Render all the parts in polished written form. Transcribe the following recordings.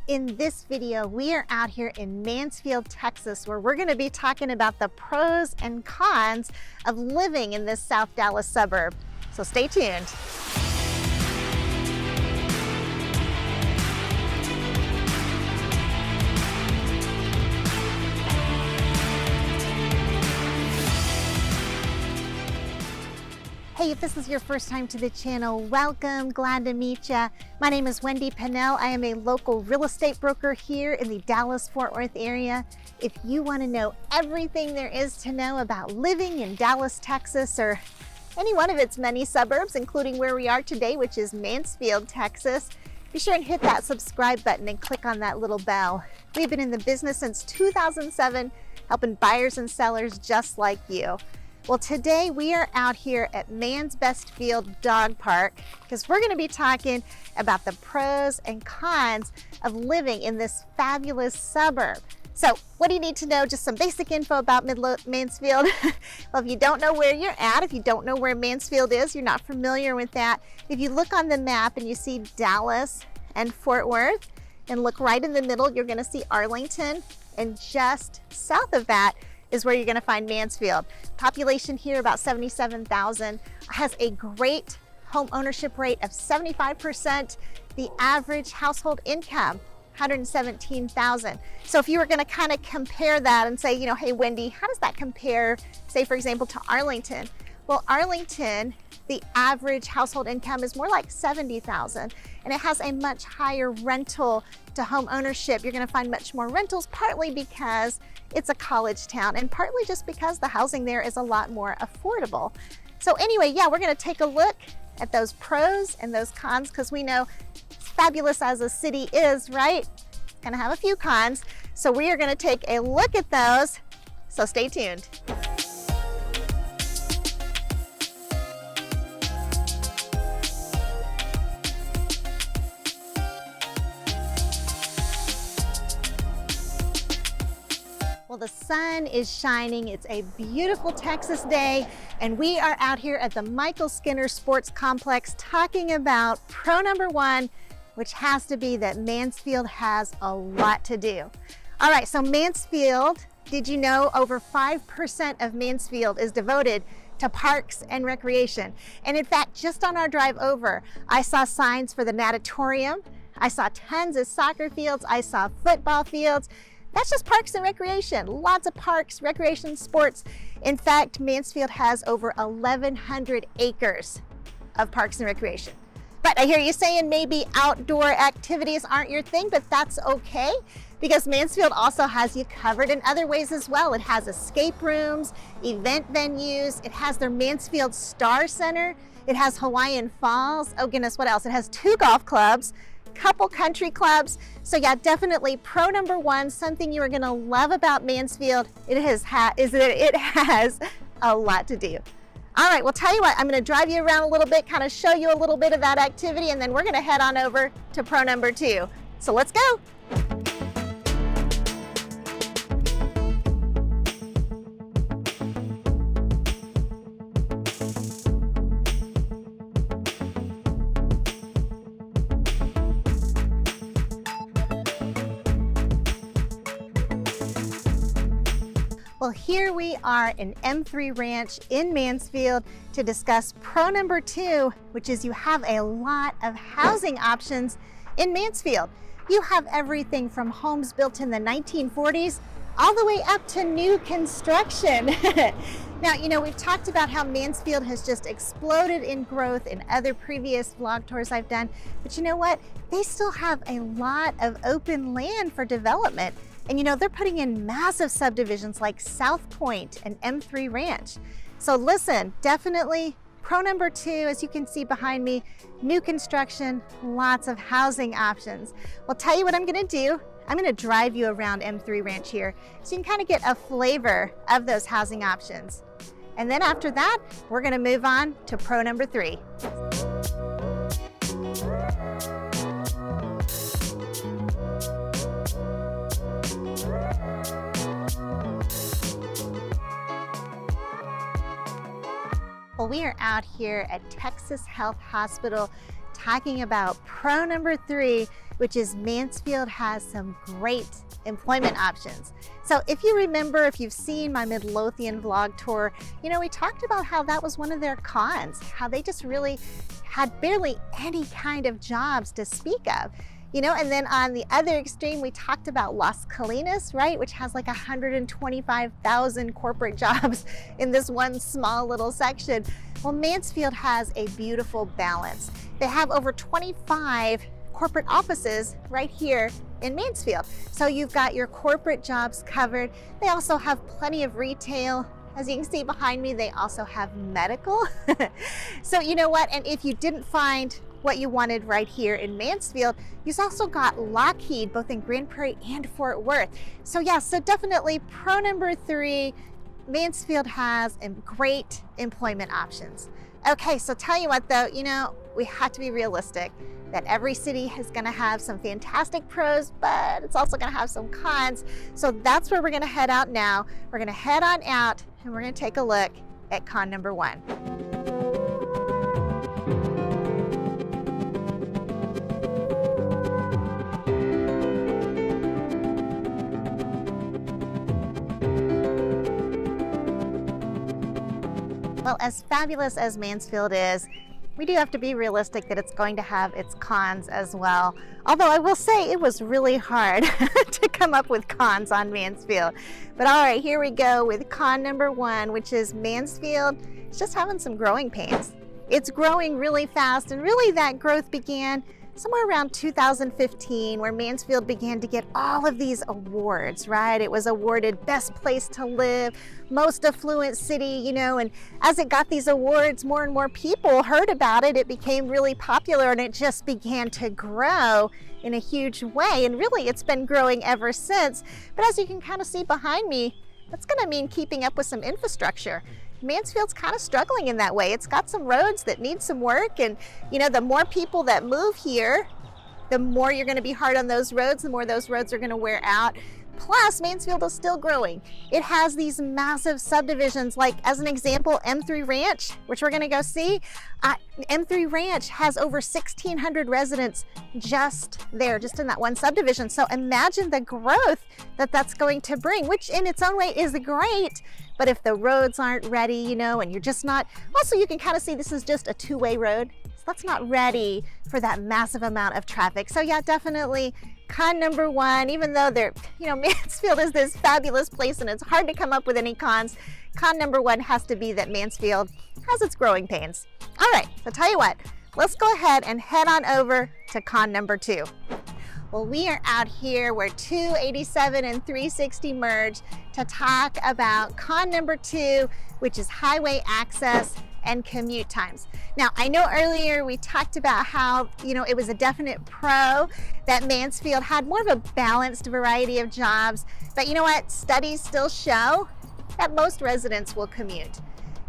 In this video, we are out here in Mansfield, Texas, where we're going to be talking about the pros and cons of living in this South Dallas suburb. So stay tuned. Hey, if this is your first time to the channel, welcome, glad to meet ya. My name is Wendy Pennell. I am a local real estate broker here in the Dallas-Fort Worth area. If you want to know everything there is to know about living in Dallas, Texas, or any one of its many suburbs, including where we are today, which is Mansfield, Texas, be sure and hit that subscribe button and click on that little bell. We've been in the business since 2007, helping buyers and sellers just like you. Well, today we are out here at Mansfield Dog Park because we're going to be talking about the pros and cons of living in this fabulous suburb. So what do you need to know? Just some basic info about Mansfield. Well, if you don't know where you're at, if you don't know where Mansfield is, you're not familiar with that. If you look on the map and you see Dallas and Fort Worth and look right in the middle, you're going to see Arlington, and just south of that is where you're going to find Mansfield. Population here about 77,000, has a great home ownership rate of 75%. The average household income, 117,000. So if you were going to kind of compare that and say, you know, hey Wendy, how does that compare, say for example, to Arlington? Well, Arlington, the average household income is more like 70,000, and it has a much higher rental to home ownership. You're going to find much more rentals, partly because it's a college town and partly just because the housing there is a lot more affordable. So anyway, yeah, we're going to take a look at those pros and those cons, because we know as fabulous as a city is, right? It's going to have a few cons. So we are going to take a look at those. So stay tuned. Well, the sun is shining. It's a beautiful Texas day, and we are out here at the Michael Skinner Sports Complex talking about pro number one, which has to be that Mansfield has a lot to do. All right, so Mansfield, did you know over 5% of Mansfield is devoted to parks and recreation? And in fact, just on our drive over, I saw signs for the natatorium. I saw tons of soccer fields. I saw football fields. That's just parks and recreation. Lots of parks, recreation, sports. In fact, Mansfield has over 1,100 acres of parks and recreation. But I hear you saying maybe outdoor activities aren't your thing, but that's okay, because Mansfield also has you covered in other ways as well. It has escape rooms, event venues. It has their Mansfield Star Center. It has Hawaiian Falls. Oh goodness, what else? It has 2 golf clubs, couple country clubs. So yeah, definitely pro number one, something you are going to love about Mansfield, it has a lot to do. All right, well, tell you what, I'm going to drive you around a little bit, kind of show you a little bit of that activity, and then we're going to head on over to pro number two. So let's go. Well, here we are in M3 Ranch in Mansfield to discuss pro number two, which is you have a lot of housing options in Mansfield. You have everything from homes built in the 1940s all the way up to new construction. Now, you know, we've talked about how Mansfield has just exploded in growth in other previous vlog tours I've done, but you know what? They still have a lot of open land for development. And you know, they're putting in massive subdivisions like South Point and M3 Ranch. So listen, definitely pro number two, as you can see behind me, new construction, lots of housing options. Well, tell you what I'm gonna do. I'm gonna drive you around M3 Ranch here so you can kind of get a flavor of those housing options. And then after that, we're gonna move on to pro number three. Well, we are out here at Texas Health Hospital talking about pro number three, which is Mansfield has some great employment options. So if you remember, if you've seen my Midlothian vlog tour, you know, we talked about how that was one of their cons, how they just really had barely any kind of jobs to speak of. You know, and then on the other extreme, we talked about Las Colinas, right, which has like 125,000 corporate jobs in this one small little section. Well, Mansfield has a beautiful balance. They have over 25 corporate offices right here in Mansfield. So you've got your corporate jobs covered. They also have plenty of retail. As you can see behind me, they also have medical. So you know what, and if you didn't find what you wanted right here in Mansfield, you've also got Lockheed, both in Grand Prairie and Fort Worth. So yeah, so definitely pro number 3, Mansfield has great employment options. Okay, so tell you what though, you know, we have to be realistic that every city is gonna have some fantastic pros, but it's also gonna have some cons. So that's where we're gonna head out now. We're gonna head on out and we're gonna take a look at con number 1. Well, as fabulous as Mansfield is, we do have to be realistic that it's going to have its cons as well. Although I will say it was really hard to come up with cons on Mansfield. But all right, here we go with con number 1, which is Mansfield is just having some growing pains. It's growing really fast, and really that growth began somewhere around 2015, where Mansfield began to get all of these awards, right? It was awarded best place to live, most affluent city, you know, and as it got these awards, more and more people heard about it. It became really popular and it just began to grow in a huge way. And really it's been growing ever since. But as you can kind of see behind me, that's gonna mean keeping up with some infrastructure. Mansfield's kind of struggling in that way. It's got some roads that need some work, and you know, the more people that move here, the more you're going to be hard on those roads, the more those roads are going to wear out. Plus, Mansfield is still growing. It has these massive subdivisions, like as an example, M3 Ranch, which we're going to go see. M3 Ranch has over 1,600 residents just there, just in that one subdivision. So imagine the growth that that's going to bring, which in its own way is great. But if the roads aren't ready, you know, and you're just not, also you can kind of see this is just a 2-way road. So that's not ready for that massive amount of traffic. So yeah, definitely con number 1, even though they're, you know, Mansfield is this fabulous place and it's hard to come up with any cons, con number 1 has to be that Mansfield has its growing pains. All right, so tell you what, let's go ahead and head on over to con number 2. Well, we are out here where 287 and 360 merge to talk about con number 2, which is highway access and commute times. Now, I know earlier we talked about how, you know, it was a definite pro that Mansfield had more of a balanced variety of jobs, but you know what? Studies still show that most residents will commute.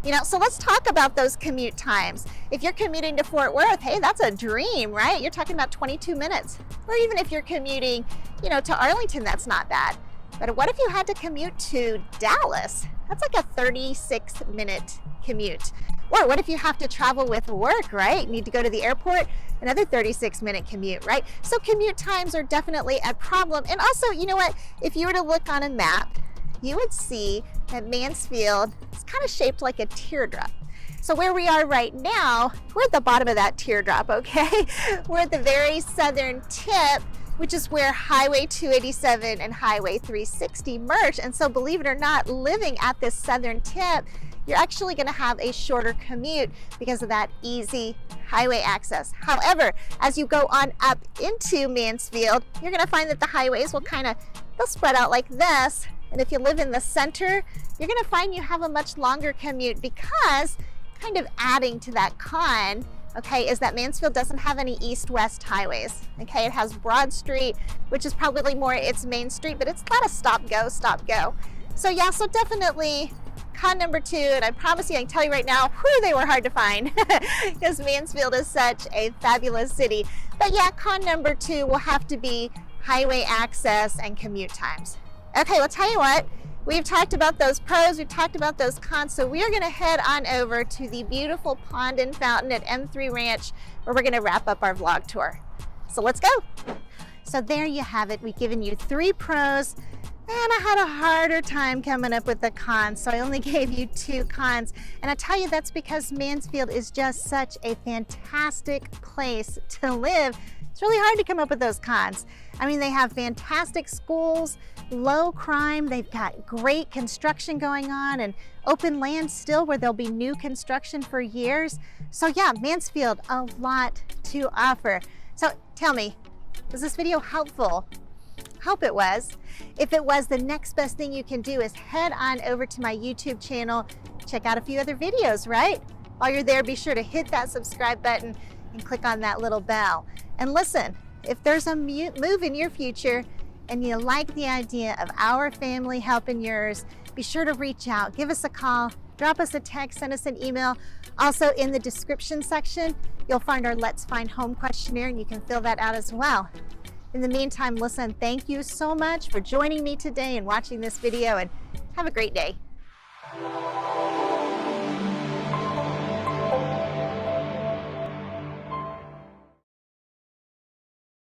You know, so let's talk about those commute times. If you're commuting to Fort Worth, hey, that's a dream, right? You're talking about 22 minutes. Or even if you're commuting, you know, to Arlington, that's not bad. But what if you had to commute to Dallas? That's like a 36-minute commute. Or what if you have to travel with work, right? You need to go to the airport, another 36-minute commute, right? So commute times are definitely a problem. And also, you know what? If you were to look on a map, you would see that Mansfield is kind of shaped like a teardrop. So where we are right now, we're at the bottom of that teardrop, okay? We're at the very southern tip, which is where Highway 287 and Highway 360 merge. And so believe it or not, living at this southern tip, you're actually gonna have a shorter commute because of that easy highway access. However, as you go on up into Mansfield, you're gonna find that the highways will they'll spread out like this. And if you live in the center, you're gonna find you have a much longer commute because kind of adding to that con, okay, is that Mansfield doesn't have any east-west highways, okay? It has Broad Street, which is probably more its main street, but it's a lot of stop-go, stop-go. So yeah, so definitely con number 2, and I promise you, I can tell you right now, whew, they were hard to find because Mansfield is such a fabulous city. But yeah, con number 2 will have to be highway access and commute times. Okay, well, tell you what, we've talked about those pros, we've talked about those cons, so we are gonna head on over to the beautiful pond and fountain at M3 Ranch, where we're gonna wrap up our vlog tour. So let's go. So there you have it. We've given you 3 pros, and I had a harder time coming up with the cons, so I only gave you 2 cons. And I tell you, that's because Mansfield is just such a fantastic place to live. It's really hard to come up with those cons. I mean, they have fantastic schools, low crime, they've got great construction going on, and open land still where there'll be new construction for years. So yeah, Mansfield, a lot to offer. So tell me, was this video helpful? Hope it was. If it was, the next best thing you can do is head on over to my YouTube channel, check out a few other videos, right? While you're there, be sure to hit that subscribe button and click on that little bell. And listen, if there's a move in your future and you like the idea of our family helping yours, be sure to reach out, give us a call, drop us a text, send us an email. Also in the description section, you'll find our Let's Find Home questionnaire, and you can fill that out as well. In the meantime, listen, thank you so much for joining me today and watching this video, and have a great day.